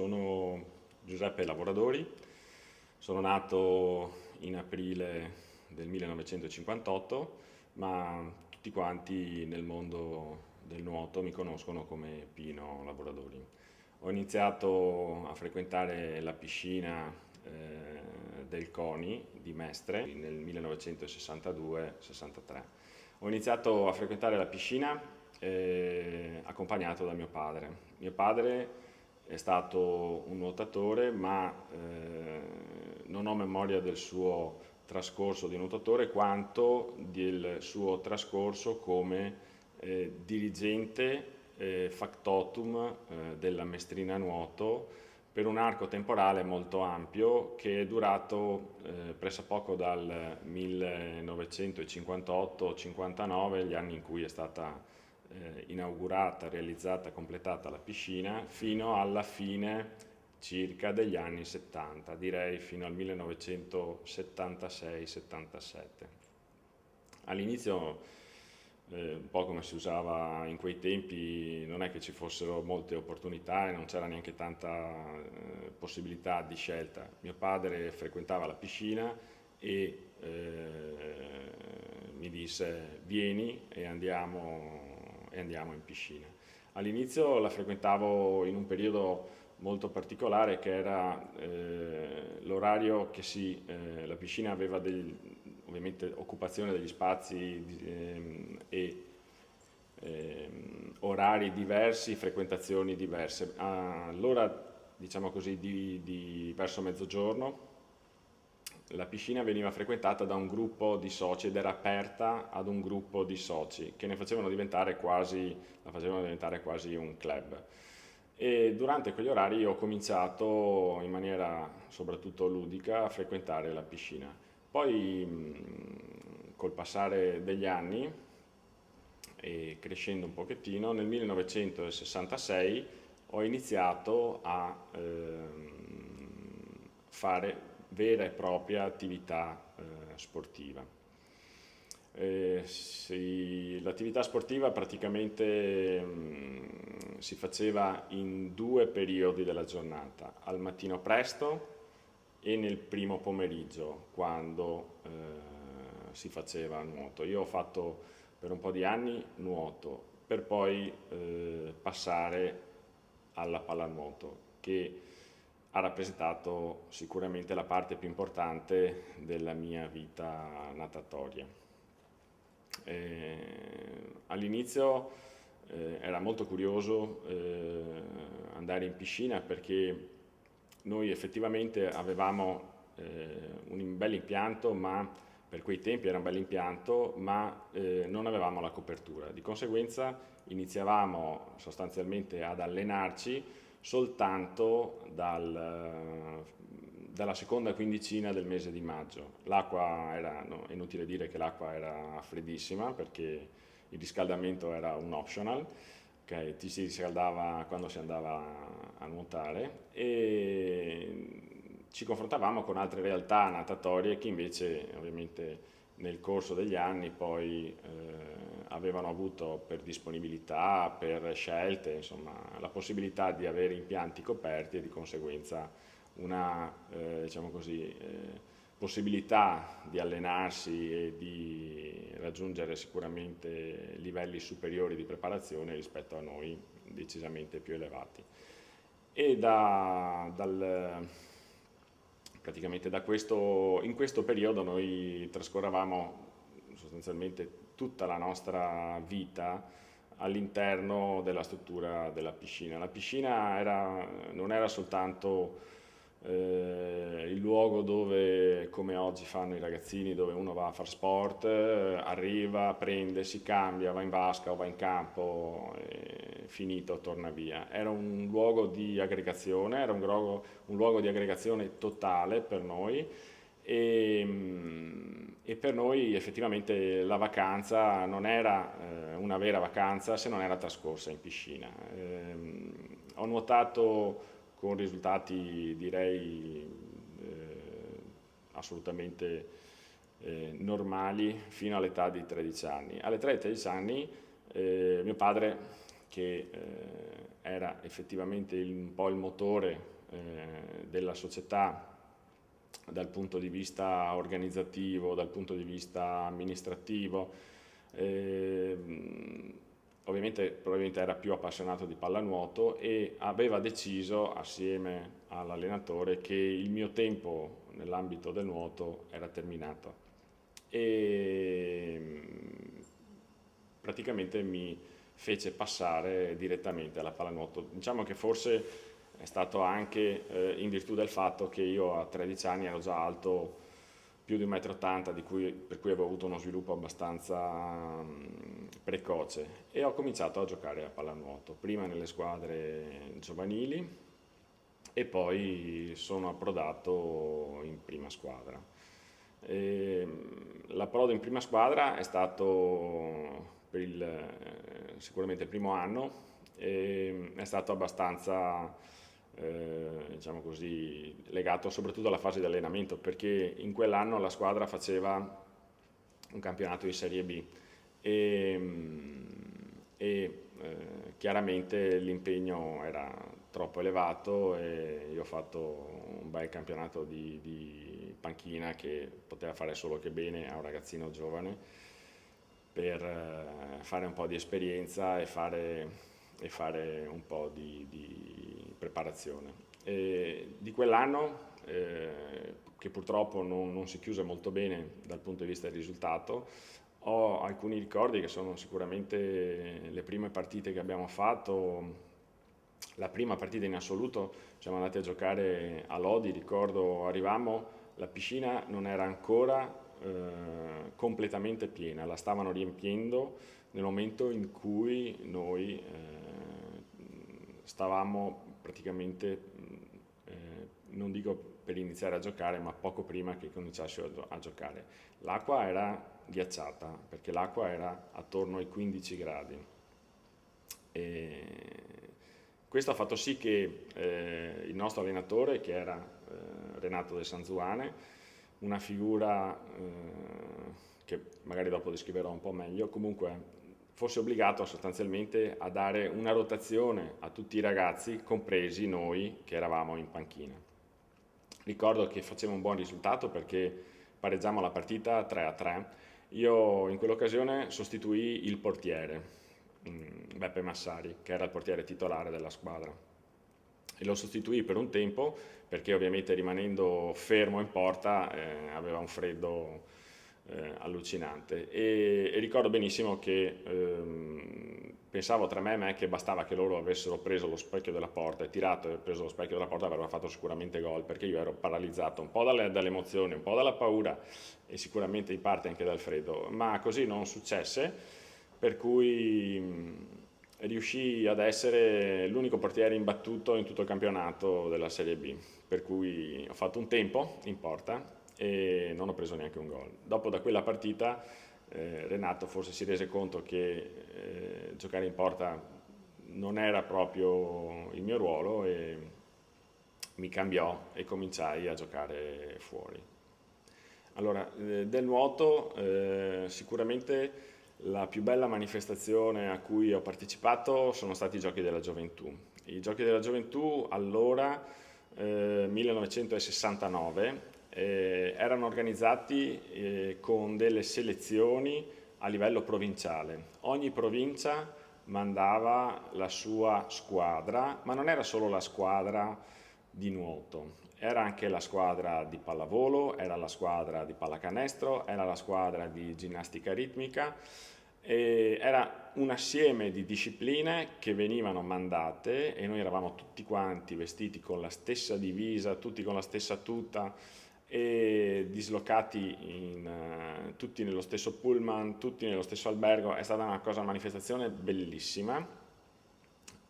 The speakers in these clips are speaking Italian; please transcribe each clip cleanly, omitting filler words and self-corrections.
Sono Giuseppe Lavoradori, sono nato in aprile del 1958, ma tutti quanti nel mondo del nuoto mi conoscono come Pino Lavoradori. Ho iniziato a frequentare la piscina del CONI di Mestre nel 1962-63. Ho iniziato a frequentare la piscina accompagnato da mio padre. Mio padre è stato un nuotatore, ma non ho memoria del suo trascorso di nuotatore quanto del suo trascorso come dirigente factotum della Mestrina Nuoto per un arco temporale molto ampio che è durato pressappoco dal 1958-59, gli anni in cui è stata inaugurata, realizzata, completata la piscina, fino alla fine circa degli anni 70, direi fino al 1976-77. All'inizio, un po' come si usava in quei tempi, non è che ci fossero molte opportunità e non c'era neanche tanta possibilità di scelta. Mio padre frequentava la piscina e mi disse vieni e andiamo in piscina. All'inizio la frequentavo in un periodo molto particolare che era l'orario che la piscina aveva ovviamente occupazione degli spazi e orari diversi, frequentazioni diverse. Allora, diciamo così, verso mezzogiorno la piscina veniva frequentata da un gruppo di soci ed era aperta ad un gruppo di soci che la facevano diventare quasi un club. E durante quegli orari ho cominciato in maniera soprattutto ludica a frequentare la piscina. Poi col passare degli anni e crescendo un pochettino, nel 1966 ho iniziato a fare vera e propria attività sportiva. L'attività sportiva praticamente si faceva in due periodi della giornata, al mattino presto e nel primo pomeriggio, quando si faceva nuoto. Io ho fatto per un po' di anni nuoto, per poi passare alla pallanuoto, che ha rappresentato sicuramente la parte più importante della mia vita natatoria. All'inizio era molto curioso andare in piscina perché noi effettivamente avevamo un bel impianto, ma per quei tempi era un bel impianto, ma non avevamo la copertura. Di conseguenza iniziavamo sostanzialmente ad allenarci soltanto dalla seconda quindicina del mese di maggio. L'acqua era, no, è inutile dire che l'acqua era freddissima perché il riscaldamento era un optional, okay? Ti si riscaldava quando si andava a nuotare e ci confrontavamo con altre realtà natatorie che invece ovviamente nel corso degli anni poi avevano avuto per disponibilità, per scelte, insomma, la possibilità di avere impianti coperti e di conseguenza una diciamo così, possibilità di allenarsi e di raggiungere sicuramente livelli superiori di preparazione rispetto a noi decisamente più elevati. E praticamente in questo periodo noi trascorrevamo sostanzialmente tutta la nostra vita all'interno della struttura della piscina. La piscina non era soltanto il luogo dove, come oggi fanno i ragazzini, dove uno va a fare sport, arriva, prende, si cambia, va in vasca o va in campo, finito, torna via. Era un luogo di aggregazione, era un luogo di aggregazione totale per noi e per noi effettivamente la vacanza non era una vera vacanza se non era trascorsa in piscina. Ho nuotato con risultati direi assolutamente normali fino all'età di 13 anni. All'età di 13 anni mio padre che era effettivamente un po' il motore della società dal punto di vista organizzativo, dal punto di vista amministrativo. Ovviamente probabilmente era più appassionato di pallanuoto e aveva deciso assieme all'allenatore che il mio tempo nell'ambito del nuoto era terminato e praticamente mi fece passare direttamente alla pallanuoto. Diciamo che forse è stato anche in virtù del fatto che io a 13 anni ero già alto più di 1,80 m, per cui avevo avuto uno sviluppo abbastanza precoce e ho cominciato a giocare a pallanuoto, prima nelle squadre giovanili e poi sono approdato in prima squadra. L'approdo in prima squadra è stato per sicuramente il primo anno e è stato abbastanza diciamo così, legato soprattutto alla fase di allenamento, perché in quell'anno la squadra faceva un campionato di Serie B e chiaramente l'impegno era troppo elevato e io ho fatto un bel campionato di panchina che poteva fare solo che bene a un ragazzino giovane per fare un po' di esperienza e fare un po' di preparazione. Di quell'anno, che purtroppo non si chiuse molto bene dal punto di vista del risultato, ho alcuni ricordi che sono sicuramente le prime partite che abbiamo fatto. La prima partita in assoluto siamo andati a giocare a Lodi, ricordo arrivammo, la piscina non era ancora completamente piena, la stavano riempiendo nel momento in cui noi stavamo praticamente, non dico per iniziare a giocare, ma poco prima che cominciassero a giocare. L'acqua era ghiacciata, perché l'acqua era attorno ai 15 gradi. E questo ha fatto sì che il nostro allenatore, che era Renato De Sanzuane, una figura che magari dopo descriverò un po' meglio, comunque fosse obbligato sostanzialmente a dare una rotazione a tutti i ragazzi, compresi noi che eravamo in panchina. Ricordo che faceva un buon risultato perché pareggiamo la partita 3-3. Io in quell'occasione sostituii il portiere, Beppe Massari, che era il portiere titolare della squadra. E lo sostituì per un tempo perché ovviamente rimanendo fermo in porta aveva un freddo allucinante e ricordo benissimo che pensavo tra me e me che bastava che loro avessero preso lo specchio della porta e tirato e preso lo specchio della porta avrebbero fatto sicuramente gol, perché io ero paralizzato un po' dall'emozione, un po' dalla paura e sicuramente in parte anche dal freddo, ma così non successe, per cui riuscì ad essere l'unico portiere imbattuto in tutto il campionato della Serie B, per cui ho fatto un tempo in porta e non ho preso neanche un gol. Dopo da quella partita Renato forse si rese conto che giocare in porta non era proprio il mio ruolo e mi cambiò e cominciai a giocare fuori. Allora, del nuoto sicuramente la più bella manifestazione a cui ho partecipato sono stati i Giochi della Gioventù. I Giochi della Gioventù allora, 1969, erano organizzati con delle selezioni a livello provinciale. Ogni provincia mandava la sua squadra, ma non era solo la squadra di nuoto, era anche la squadra di pallavolo, era la squadra di pallacanestro, era la squadra di ginnastica ritmica, era un assieme di discipline che venivano mandate e noi eravamo tutti quanti vestiti con la stessa divisa, tutti con la stessa tuta e dislocati tutti nello stesso pullman, tutti nello stesso albergo. È stata una manifestazione bellissima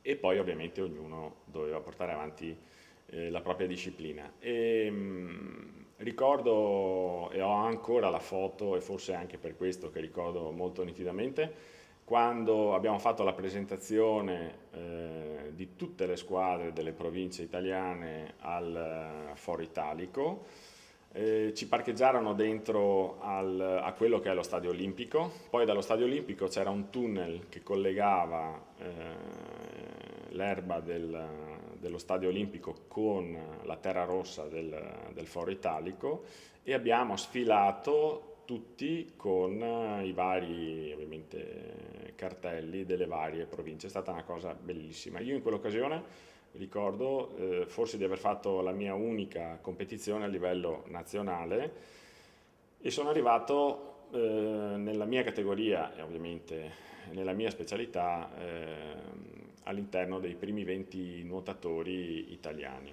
e poi ovviamente ognuno doveva portare avanti la propria disciplina. Ricordo, e ho ancora la foto, e forse anche per questo che ricordo molto nitidamente, quando abbiamo fatto la presentazione di tutte le squadre delle province italiane al Foro Italico. Ci parcheggiarono dentro a quello che è lo stadio olimpico, poi dallo stadio olimpico c'era un tunnel che collegava l'erba dello stadio olimpico con la terra rossa del Foro Italico e abbiamo sfilato tutti con i vari ovviamente cartelli delle varie province. È stata una cosa bellissima. Io in quell'occasione ricordo forse di aver fatto la mia unica competizione a livello nazionale e sono arrivato nella mia categoria e ovviamente nella mia specialità all'interno dei primi 20 nuotatori italiani.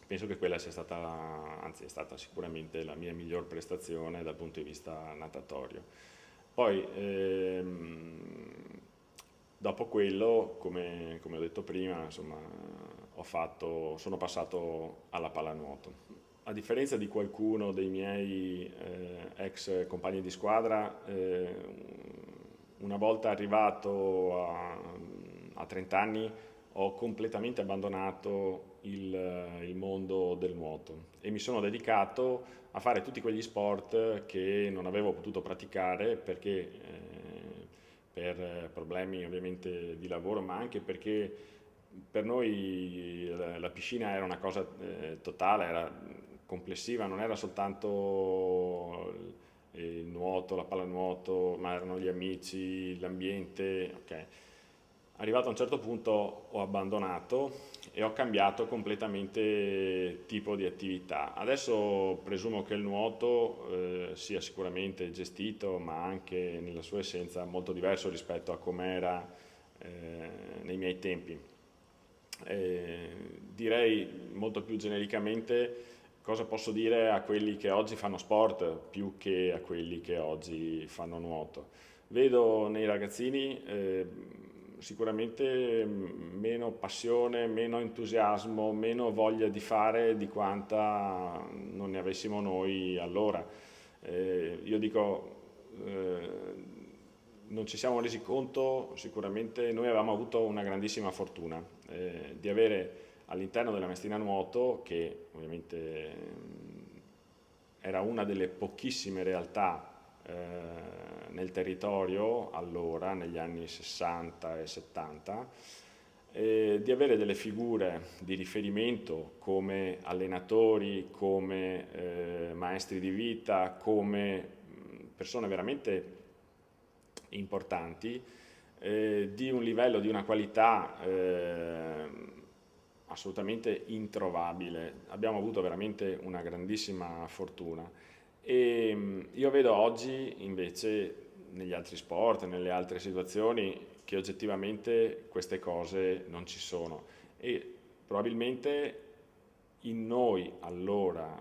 Penso che quella sia stata, anzi è stata sicuramente la mia miglior prestazione dal punto di vista natatorio. Poi dopo quello, come ho detto prima, insomma, sono passato alla pallanuoto. A differenza di qualcuno dei miei ex compagni di squadra, una volta arrivato a 30 anni ho completamente abbandonato il mondo del nuoto e mi sono dedicato a fare tutti quegli sport che non avevo potuto praticare perché per problemi ovviamente di lavoro, ma anche perché per noi la piscina era una cosa totale, era complessiva, non era soltanto il nuoto, la pallanuoto, ma erano gli amici, l'ambiente, ok. Arrivato a un certo punto ho abbandonato e ho cambiato completamente tipo di attività. Adesso presumo che il nuoto sia sicuramente gestito, ma anche nella sua essenza molto diverso rispetto a com'era nei miei tempi. Direi molto più genericamente cosa posso dire a quelli che oggi fanno sport più che a quelli che oggi fanno nuoto. Vedo nei ragazzini sicuramente meno passione, meno entusiasmo, meno voglia di fare di quanta non ne avessimo noi allora. Io dico, non ci siamo resi conto, sicuramente noi avevamo avuto una grandissima fortuna di avere all'interno della Mestina Nuoto, che ovviamente era una delle pochissime realtà nel territorio allora, negli anni 60 e 70, di avere delle figure di riferimento come allenatori, come maestri di vita, come persone veramente importanti, di un livello, di una qualità assolutamente introvabile. Abbiamo avuto veramente una grandissima fortuna. E io vedo oggi invece negli altri sport, nelle altre situazioni, che oggettivamente queste cose non ci sono e probabilmente in noi allora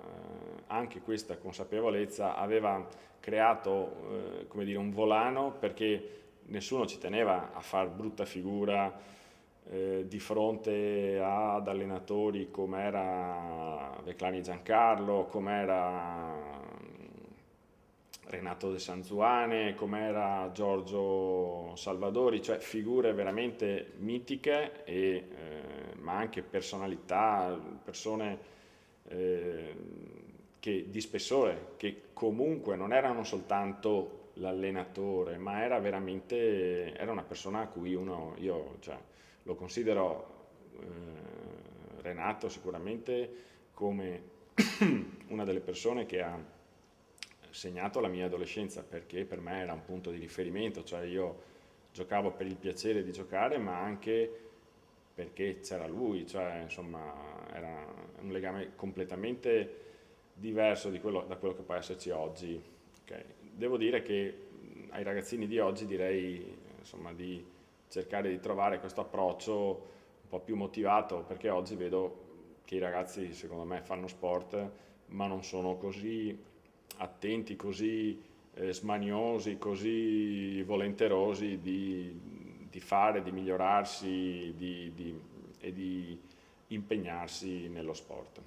anche questa consapevolezza aveva creato come dire, un volano perché nessuno ci teneva a far brutta figura di fronte ad allenatori come era Veclani Giancarlo, come era Renato De Sanzuane, come era Giorgio Salvadori, cioè figure veramente mitiche, ma anche personalità, persone di spessore, che comunque non erano soltanto l'allenatore, ma era veramente una persona a cui io cioè, lo considero Renato sicuramente come una delle persone che ha segnato la mia adolescenza, perché per me era un punto di riferimento, cioè io giocavo per il piacere di giocare, ma anche perché c'era lui, cioè insomma era un legame completamente diverso da quello che può esserci oggi. Okay. Devo dire che ai ragazzini di oggi direi insomma di cercare di trovare questo approccio un po' più motivato, perché oggi vedo che i ragazzi secondo me fanno sport ma non sono così attenti, così smaniosi, così volenterosi di fare, di migliorarsi e di impegnarsi nello sport.